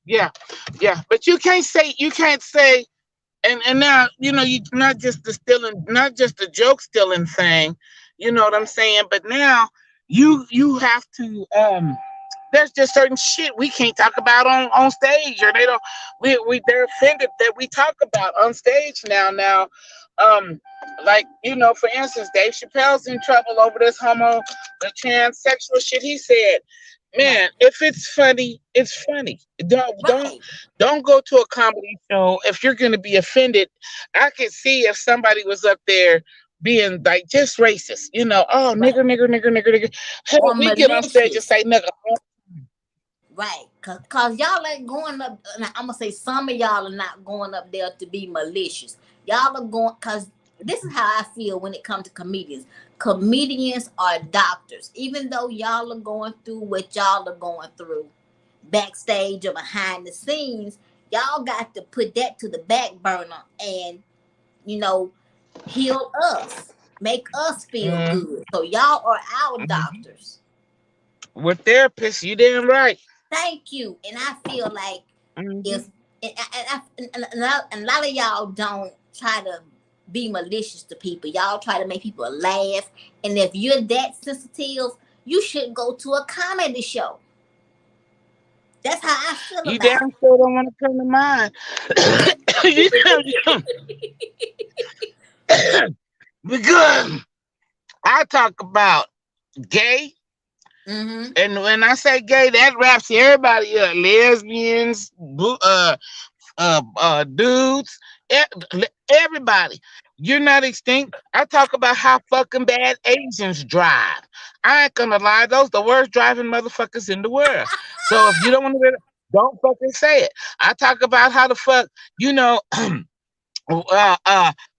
Yeah, yeah. But you can't say. And now you not just the stealing, not just the joke stealing thing. You know what I'm Right. saying? But now you have to. There's just certain shit we can't talk about on stage, or they don't. They're offended that we talk about on stage now. Um, like for instance, Dave Chappelle's in trouble over this the transsexual shit he said. Right. Man, if it's funny, it's funny. Right. Don't go to a comedy show if you're gonna be offended. I could see if somebody was up there being like just racist, oh Right. nigger, nigger, nigger, nigger, nigger. Hell, Or we get on stage and malicious. say nigger. Right. Cause y'all ain't going up. I'm gonna say some of y'all are not going up there to be malicious. Y'all are going, cause this is how I feel when it comes to comedians. Comedians are doctors. Even though y'all are going through what y'all are going through, backstage or behind the scenes, y'all got to put that to the back burner and you know heal us, make us feel Mm, good. So y'all are our mhm. doctors. We're therapists. You damn right. Thank you. And I feel like Mhm. if and a lot of y'all don't try to be malicious to people. Y'all try to make people laugh. And if you're that sensitive, you should go to a comedy show. That's how I feel You about damn sure don't want to come to mine. Because I talk about gay, it. Mm-hmm. and when I say gay, that wraps everybody up. Lesbians, dudes, everybody. You're not extinct. I talk about how fucking bad Asians drive. I ain't gonna lie, those the worst driving motherfuckers in the world. So if you don't want to, don't fucking say it. I talk about how the fuck, you know,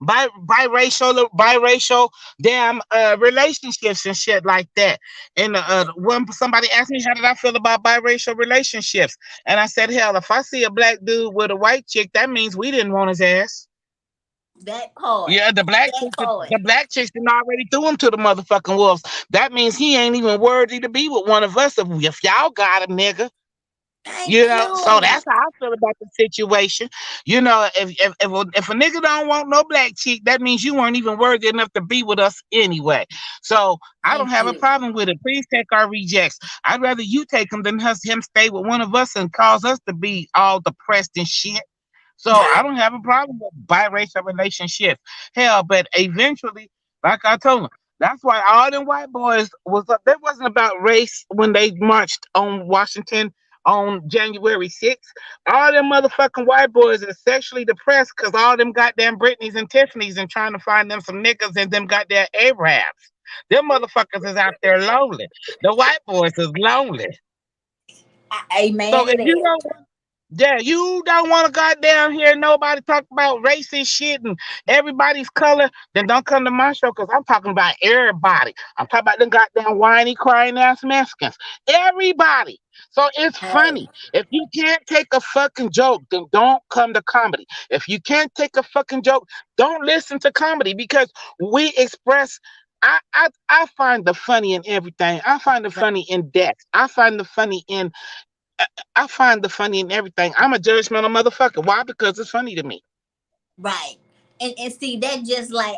biracial damn relationships and shit like that. And when somebody asked me how did I feel about biracial relationships, and I said, hell, if I see a black dude with a white chick, that means we didn't want his ass. That part. Yeah, That part. the black chicks done already threw him to the motherfucking wolves. That means he ain't even worthy to be with one of us if y'all got a nigga. Thank So you. that's how I feel about the situation. If a nigga don't want no black chick, that means you weren't even worthy enough to be with us anyway. So I don't Thank have a you. problem with it. Please take our rejects. I'd rather you take him than him stay with one of us and cause us to be all depressed and shit. So I don't have a problem with biracial relationships. Hell, but eventually, like I told him, that's why all them white boys was up. That wasn't about race when they marched on Washington on January 6th. All them motherfucking white boys are sexually depressed because all them goddamn Britneys and Tiffany's and trying to find them some niggas and them goddamn Arabs. Them motherfuckers is out there lonely. The white boys is lonely. Amen So to if you that. don't yeah, you don't want to goddamn hear nobody talk about racist shit and everybody's color, then don't come to my show because I'm talking about everybody. I'm talking about them goddamn whiny, crying ass Mexicans. Everybody. So it's Hey, funny. If you can't take a fucking joke, then don't come to comedy. If you can't take a fucking joke, don't listen to comedy because we express. I find the funny in everything. I find the funny in death. I find the funny in everything. I'm a judgmental motherfucker. Why? Because it's funny to me. right. And see that just like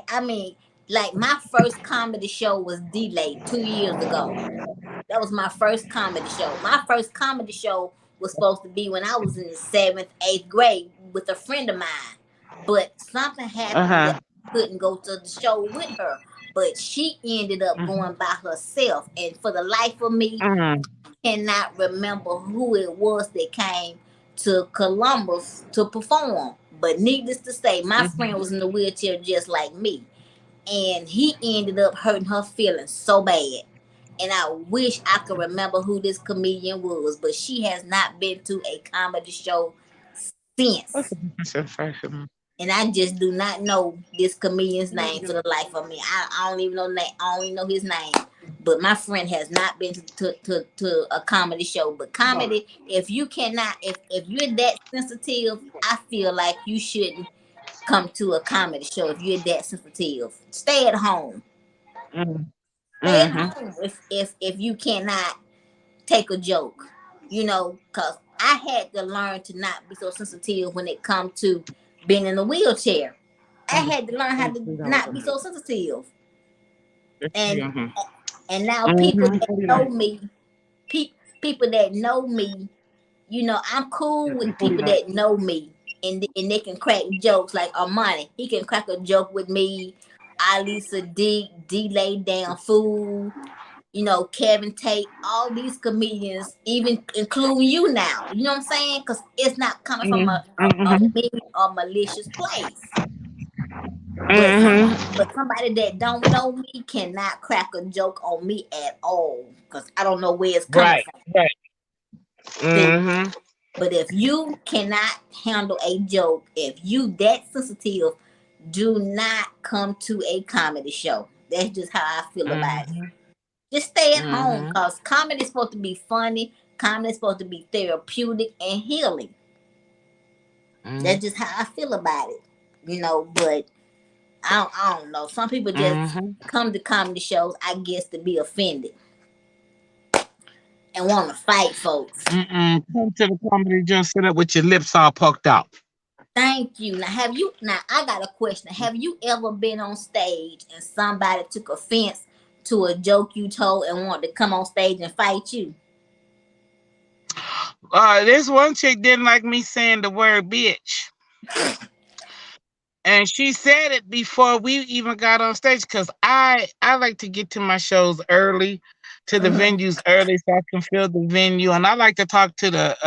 like my first comedy show was delayed 2 years ago. That was my first comedy show. My first comedy show was supposed to be when I was in the seventh, eighth grade with a friend of mine. But something Uh happened that huh. I couldn't go to the show with her. But she ended up going by herself. And for the life of me, Mm-hmm. cannot remember who it was that came to Columbus to perform. But needless to say, my friend was in the wheelchair just like me. And he ended up hurting her feelings so bad. And I wish I could remember who this comedian was, but she has not been to a comedy show What's since. the difference in fashion? And I just do not know this comedian's name for the life of me. I don't even know I don't even know his name. But my friend has not been to a comedy show. But comedy, if you cannot, if you're that sensitive, I feel like you shouldn't come to a comedy show if you're that sensitive. Stay at home. Mm-hmm. Stay at Mm-hmm. home if you cannot take a joke. Cause I had to learn to not be so sensitive when it comes to being in a wheelchair. I had to learn how to not be so sensitive. And now people that know me, people that know me, I'm cool with people that know me, and they can crack jokes like Armani. He can crack a joke with me. Ali Sadiq, D Lay Down Fool, Kevin Tate, all these comedians, even including you now. You know what I'm saying? Because it's not coming from a Mm-hmm. mean or malicious place. But Mm-hmm. somebody that don't know me cannot crack a joke on me at all because I don't know where it's coming Right. from. Right. See, Mm-hmm. but if you cannot handle a joke, if you that sensitive, do not come to a comedy show. That's just how I feel about it. Mm-hmm. Just stay at home Mm-hmm. because comedy is supposed to be funny. Comedy is supposed to be therapeutic and healing. Mm-hmm. That's just how I feel about it. But I don't know. Some people just Mm-hmm. come to comedy shows, I guess, to be offended and want to fight folks. Mm-mm. Come to the comedy, just sit up with your lips all poked out. Thank you. Now I got a question. Have you ever been on stage and somebody took offense to a joke you told and wanted to come on stage and fight you? This one chick didn't like me saying the word bitch. And she said it before we even got on stage because I like to get to my shows early, to the Mhm. venues early so I can fill the venue, and I like to talk to the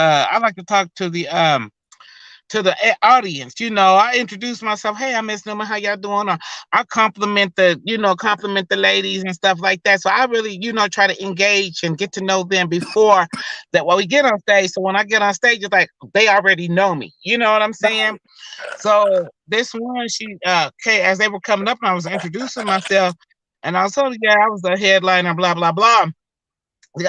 audience. I introduce myself. Hey, I'm Miss Newman. How y'all doing? Or I compliment the ladies and stuff like that. So I really, try to engage and get to know them before that when we get on stage. So when I get on stage, it's like they already know me. You know what I'm saying? Right. So this one, okay, as they were coming up and I was introducing myself, and I was telling yeah, I was the headliner, blah blah blah.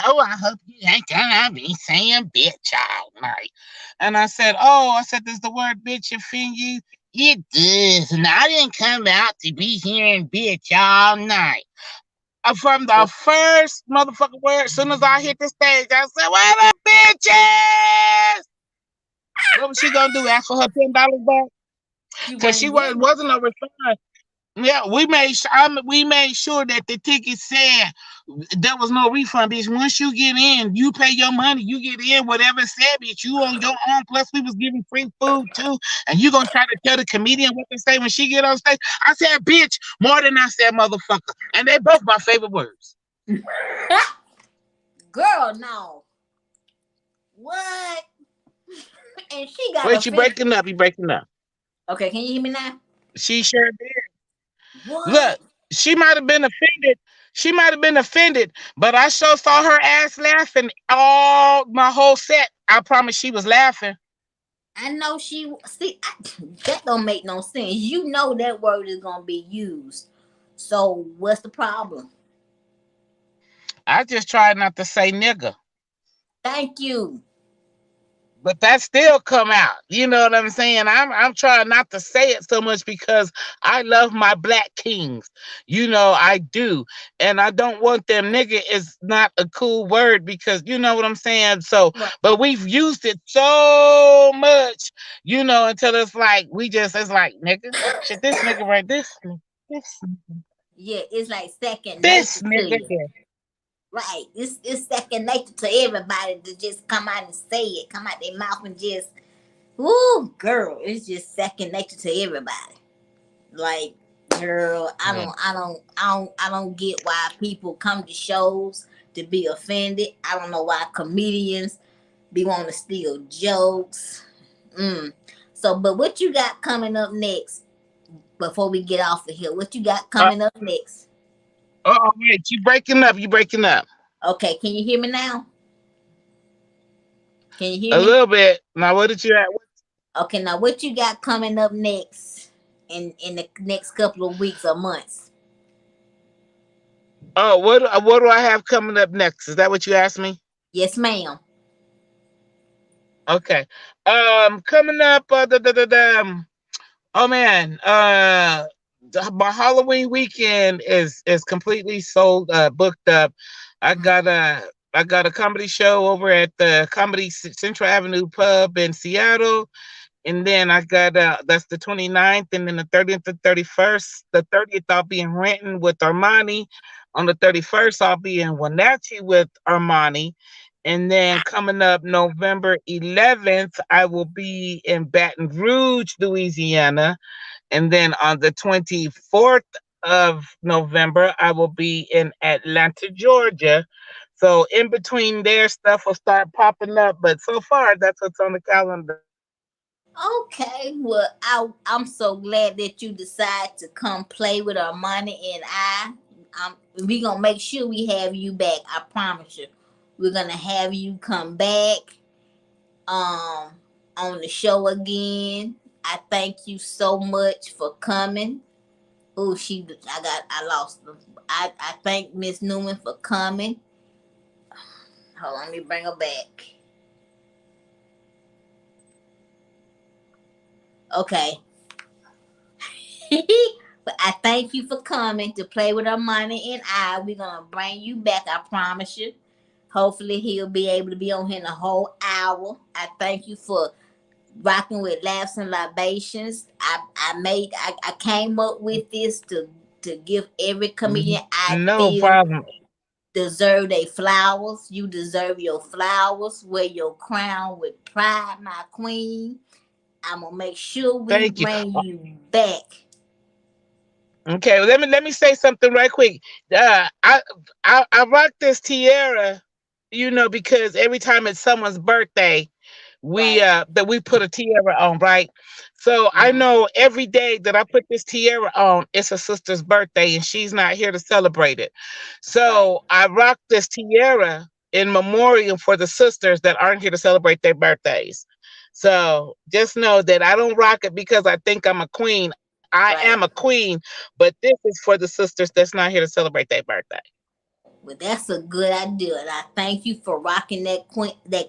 Oh, I hope you ain't gonna be saying bitch all night. And I said, does the word bitch offend you? It does. And I didn't come out to be hearing bitch all night. From the first motherfucking word, as soon as I hit the stage, I said, where the bitches? What was she gonna do? Ask for her $10 back? She Because she wasn't getting it. wasn't a refund. Yeah, we made sure that the ticket said there was no refund, bitch. Once you get in, you pay your money. You get in, whatever it said, bitch. You on your own. Plus, we was giving free food too. And you gonna try to tell the comedian what to say when she get on stage? I said, bitch, more than I said, motherfucker. And they both my favorite words. Girl, no. What? And she got Wait, you offended. breaking up? You breaking up? Okay, can you hear me now? She sure did. What? Look, she might have been offended. She might have been offended, but I sure saw her ass laughing all my whole set. I promise she was laughing. I know she see that don't make no sense. You know that word is gonna be used. So what's the problem? I just tried not to say nigga, Thank you. but that still come out. You know what I'm saying? I'm trying not to say it so much because I love my black kings. I do, and I don't want them. Nigga is not a cool word because you know what I'm saying. So, Right. but we've used it so much, until it's like nigga, shit, this nigga right, this, Yeah, it's like second this nature to nigga you. here. Right. It's second nature to everybody to just come out and say it. Come out their mouth and just ooh, girl, it's just second nature to everybody. Like, girl, Yeah. I don't get why people come to shows to be offended. I don't know why comedians be wanting to steal jokes. Mm. So, but what you got coming up next before we get off of here? What you got Uh, coming up next? wait, you breaking up? You breaking up Okay, can you hear me now? Can you hear a me? little bit? Now, what did you at? Okay, now what you got coming up next in the next couple of weeks or months? Oh, what do I have coming up next? Is that what you asked me? Yes, ma'am. Okay. Coming up. Oh man. My Halloween weekend is completely sold. Booked up. I got a I got a comedy show over at the Central Avenue Pub in Seattle. And then I got that's the 29th, and then the 30th and 31st. The 30th I'll be in Renton with Armani. On the 31st I'll be in Wenatchee with Armani. And then coming up November 11th, I will be in Baton Rouge, Louisiana. And then on the 24th of November, I will be in Atlanta, Georgia. So in between there, stuff will start popping up. But so far, that's what's on the calendar. Okay, well, I'm so glad that you decided to come play with our money and we gonna make sure we have you back. I promise you, we're gonna have you come back um on the show again. I thank you so much for coming. Oh, I lost them. I thank Miss Newman for coming. Hold on, let me bring her back. Okay. But I thank you for coming to play with our money and we're gonna bring you back, I promise you. Hopefully he'll be able to be on here in a whole hour. I thank you for rocking with laughs and libations. I came up with this to give every comedian I No feel problem. deserve their flowers. You deserve your flowers. Wear your crown with pride, my queen. I'm gonna make sure we Thank you. bring you back. Okay, well, let me say something right quick. Uh, I I rock this tiara, because every time it's someone's birthday, we Right. that we put a tiara on, right? So I Mm-hmm. know every day that I put this tiara on, it's a sister's birthday, and she's not here to celebrate it. Right. So I rock this tiara in memoriam for the sisters that aren't here to celebrate their birthdays. So just know that I don't rock it because I think I'm a queen. I am a Right. queen, but this is for the sisters that's not here to celebrate their birthday. Well, that's a good idea, and I thank you for rocking that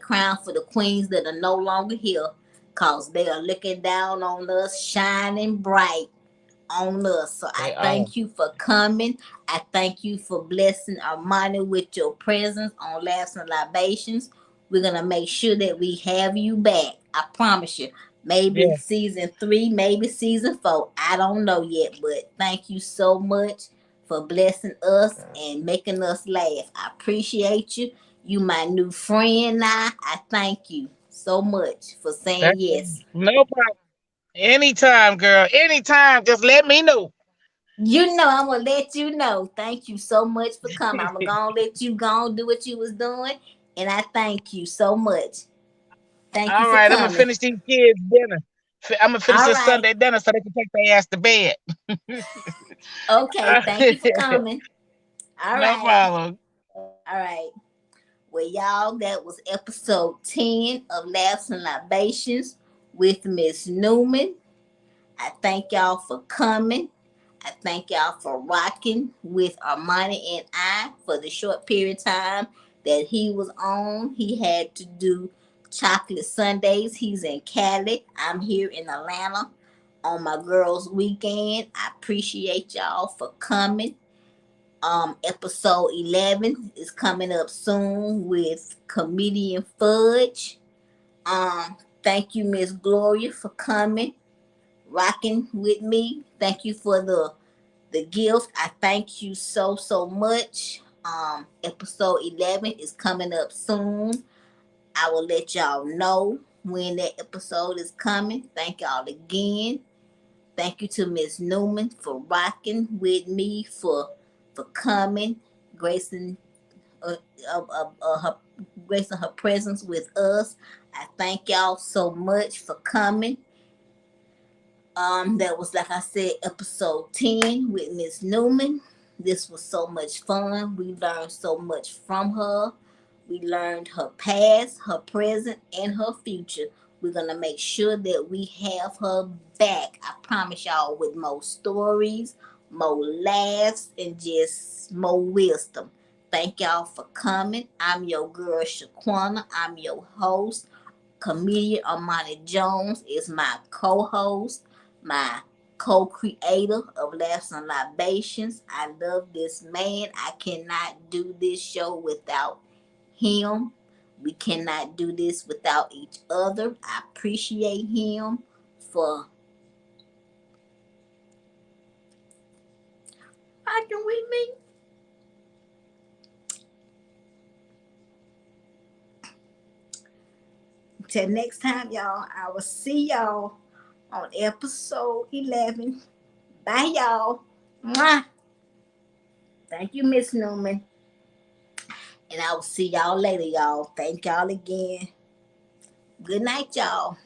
crown for the queens that are no longer here, cause they are looking down on us, shining bright on us. So I They are. thank you for coming. I thank you for blessing Armani with your presence on Laughs and Libations. We're gonna make sure that we have you back. I promise you. Maybe Yeah. season 3, maybe season 4. I don't know yet, but thank you so much for blessing us and making us laugh. I appreciate you. You my new friend now. I thank you so much for saying Okay. yes. No problem. Anytime, girl. Anytime. Just let me know. You know, I'm gonna let you know. Thank you so much for coming. I'm gonna let you go and do what you was doing, and I thank you so much. Thank you All for right, I'm gonna coming. finish these kids' dinner. I'm gonna finish All this right. Sunday dinner so they can take their ass to bed. Okay. Thank you for coming. All No right. problem. All right. Well, y'all, that was episode 10 of Laughs and Libations with Miss Newman. I thank y'all for coming. I thank y'all for rocking with Armani and I for the short period of time that he was on. He had to do chocolate Sundays. He's in Cali. I'm here in Atlanta on my girls' weekend. I appreciate y'all for coming. Episode 11 is coming up soon with comedian Fudge. Thank you, Miss Gloria, for coming, rocking with me. Thank you for the gift. I thank you so much. Episode 11 is coming up soon. I will let y'all know when that episode is coming. Thank y'all again. Thank you to Miss Newman for rocking with me, for coming, gracing uh, her gracing her presence with us. I thank y'all so much for coming. That was, like I said, episode 10 with Miss Newman. This was so much fun. We learned so much from her. We learned her past, her present, and her future. We're gonna make sure that we have her back. I promise y'all, with more stories, more laughs, and just more wisdom. Thank y'all for coming. I'm your girl Shaquana. I'm your host. Comedian Armani Jones is my co-host, my co-creator of Laughs and Libations. I love this man. I cannot do this show without him. We cannot do this without each other. I appreciate him for rocking with me. Till next time, y'all, I will see y'all on episode 11. Bye, y'all. Mwah. Thank you, Miss Newman. And I will see y'all later, y'all. Thank y'all again. Good night, y'all.